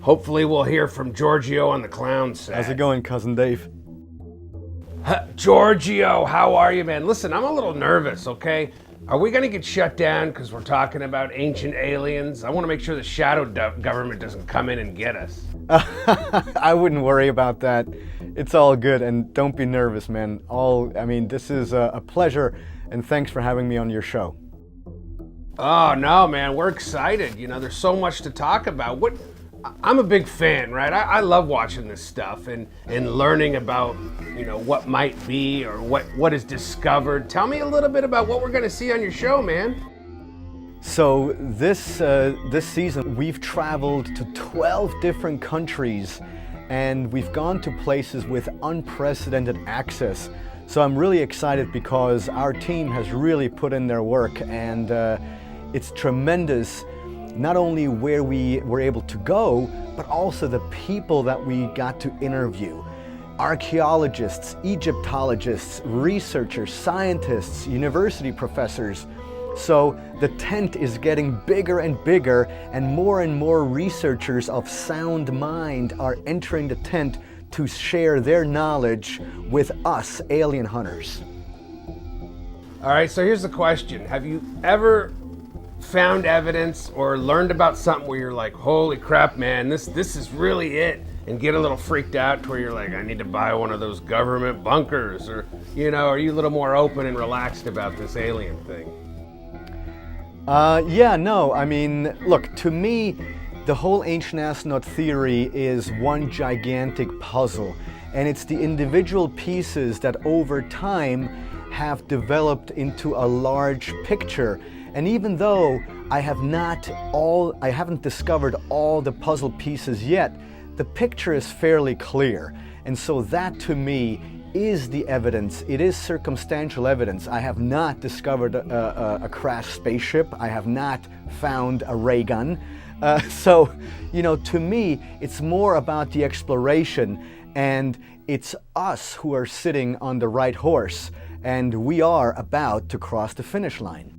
Hopefully we'll hear from Georgio on the clown set. How's it going, Cousin Dave? Georgio, how are you, man? Listen, I'm a little nervous, okay? Are we gonna get shut down because we're talking about ancient aliens? I wanna make sure the shadow government doesn't come in and get us. I wouldn't worry about that. It's all good, and don't be nervous, man. This is a pleasure, and thanks for having me on your show. Oh, no, man, we're excited. You know, there's so much to talk about. I'm a big fan, right? I love watching this stuff and learning about, what might be or what is discovered. Tell me a little bit about what we're going to see on your show, man. So this season, we've traveled to 12 different countries, and we've gone to places with unprecedented access. So I'm really excited because our team has really put in their work, and it's tremendous. Not only where we were able to go, but also the people that we got to interview. Archaeologists, Egyptologists, researchers, scientists, university professors. So the tent is getting bigger and bigger, and more researchers of sound mind are entering the tent to share their knowledge with us alien hunters. All right, so here's the question. Have you ever found evidence or learned about something where you're like, holy crap, man, this is really it, and get a little freaked out to where you're like, I need to buy one of those government bunkers, or, are you a little more open and relaxed about this alien thing? Look, to me, the whole ancient astronaut theory is one gigantic puzzle, and it's the individual pieces that over time have developed into a large picture. And even though I haven't discovered all the puzzle pieces yet, the picture is fairly clear. And so that to me is the evidence. It is circumstantial evidence. I have not discovered a crashed spaceship. I have not found a ray gun. To me, it's more about the exploration, and it's us who are sitting on the right horse, and we are about to cross the finish line.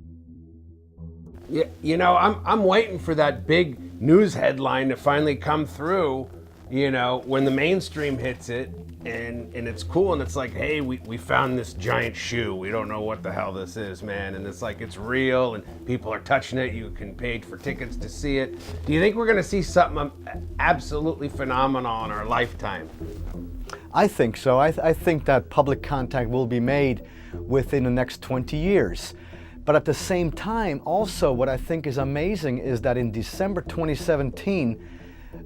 Yeah, I'm waiting for that big news headline to finally come through, when the mainstream hits it, and it's cool, and it's like, hey, we found this giant shoe. We don't know what the hell this is, man. And it's like, it's real, and people are touching it. You can pay for tickets to see it. Do you think we're going to see something absolutely phenomenal in our lifetime? I think so. I think that public contact will be made within the next 20 years. But at the same time, also what I think is amazing is that in December 2017,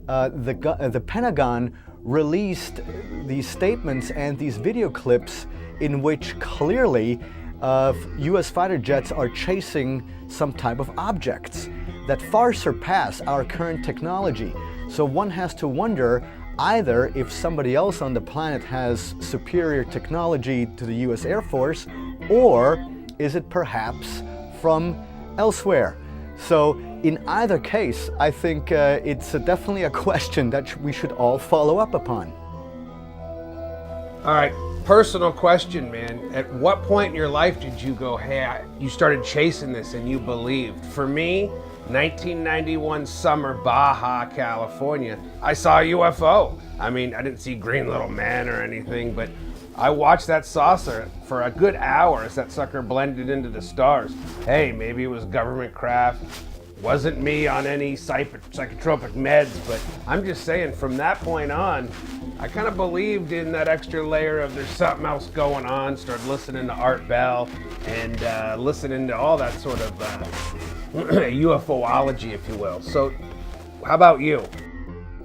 the Pentagon released these statements and these video clips in which clearly US fighter jets are chasing some type of objects that far surpass our current technology. So one has to wonder either if somebody else on the planet has superior technology to the US Air Force, or is it perhaps from elsewhere? So in either case, I think it's definitely a question that we should all follow up upon. All right, personal question, man. At what point in your life did you go, hey, you started chasing this and you believed? For me, 1991 summer, Baja, California, I saw a UFO. I didn't see Green Little Man or anything, but I watched that saucer for a good hour as that sucker blended into the stars. Hey, maybe it was government craft. Wasn't me on any psychotropic meds, but I'm just saying from that point on, I kind of believed in that extra layer of there's something else going on. Started listening to Art Bell and listening to all that sort of UFOology, if you will. So how about you?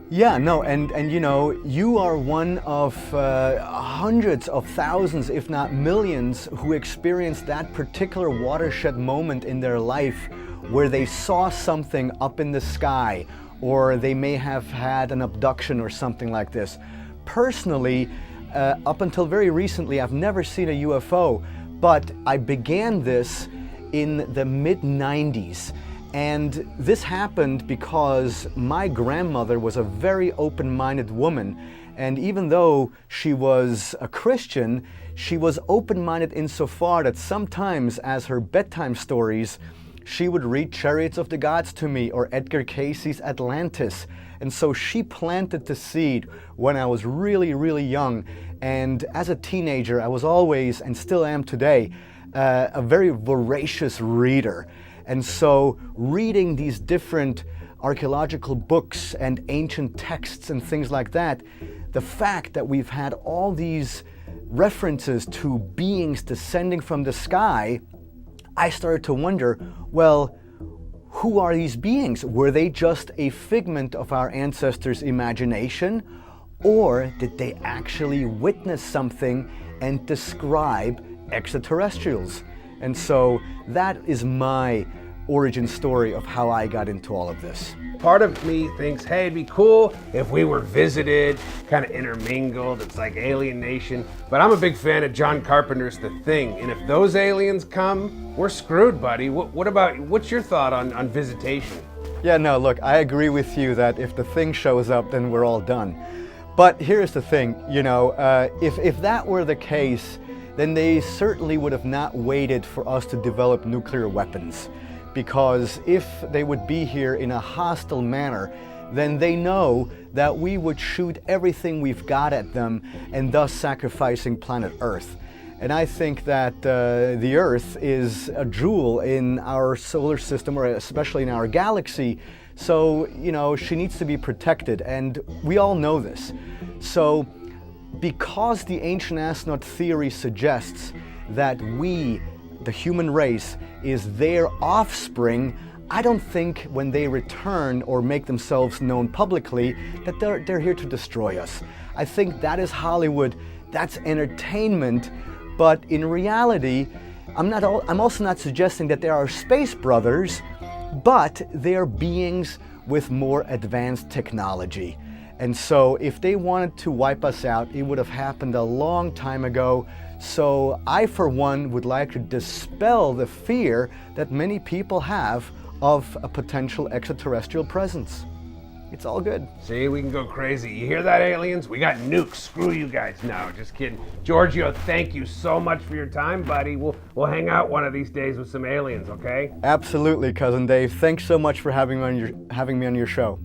Yeah, no, and you are one of hundreds of thousands, if not millions, who experienced that particular watershed moment in their life where they saw something up in the sky, or they may have had an abduction or something like this. Personally, up until very recently, I've never seen a UFO, but I began this in the mid-90s. And this happened because my grandmother was a very open-minded woman, and even though she was a Christian, she was open-minded insofar that sometimes as her bedtime stories, she would read Chariots of the Gods to me or Edgar Cayce's Atlantis. And so she planted the seed when I was really, really young. And as a teenager, I was always, and still am today, a very voracious reader. And so reading these different archaeological books and ancient texts and things like that, the fact that we've had all these references to beings descending from the sky, I started to wonder, well, who are these beings? Were they just a figment of our ancestors' imagination? Or did they actually witness something and describe extraterrestrials? And so that is my origin story of how I got into all of this. Part of me thinks, hey, it'd be cool if we were visited, kind of intermingled. It's like Alien Nation. But I'm a big fan of John Carpenter's The Thing. And if those aliens come, we're screwed, buddy. What's your thought on visitation? Yeah, no, look, I agree with you that if The Thing shows up, then we're all done. But here's the thing, if that were the case, then they certainly would have not waited for us to develop nuclear weapons. Because if they would be here in a hostile manner, then they know that we would shoot everything we've got at them and thus sacrificing planet Earth. And I think that the Earth is a jewel in our solar system, or especially in our galaxy. So, she needs to be protected, and we all know this. So, because the ancient astronaut theory suggests that we, the human race, is their offspring, I don't think when they return or make themselves known publicly that they're here to destroy us. I think that is Hollywood, that's entertainment, but in reality, I'm also not suggesting that there are space brothers, but they're beings with more advanced technology. And so if they wanted to wipe us out, it would have happened a long time ago. So I, for one, would like to dispel the fear that many people have of a potential extraterrestrial presence. It's all good. See, we can go crazy. You hear that, aliens? We got nukes. Screw you guys. No, just kidding. Giorgio, thank you so much for your time, buddy. We'll hang out one of these days with some aliens, okay? Absolutely, Cousin Dave. Thanks so much for having me on your show.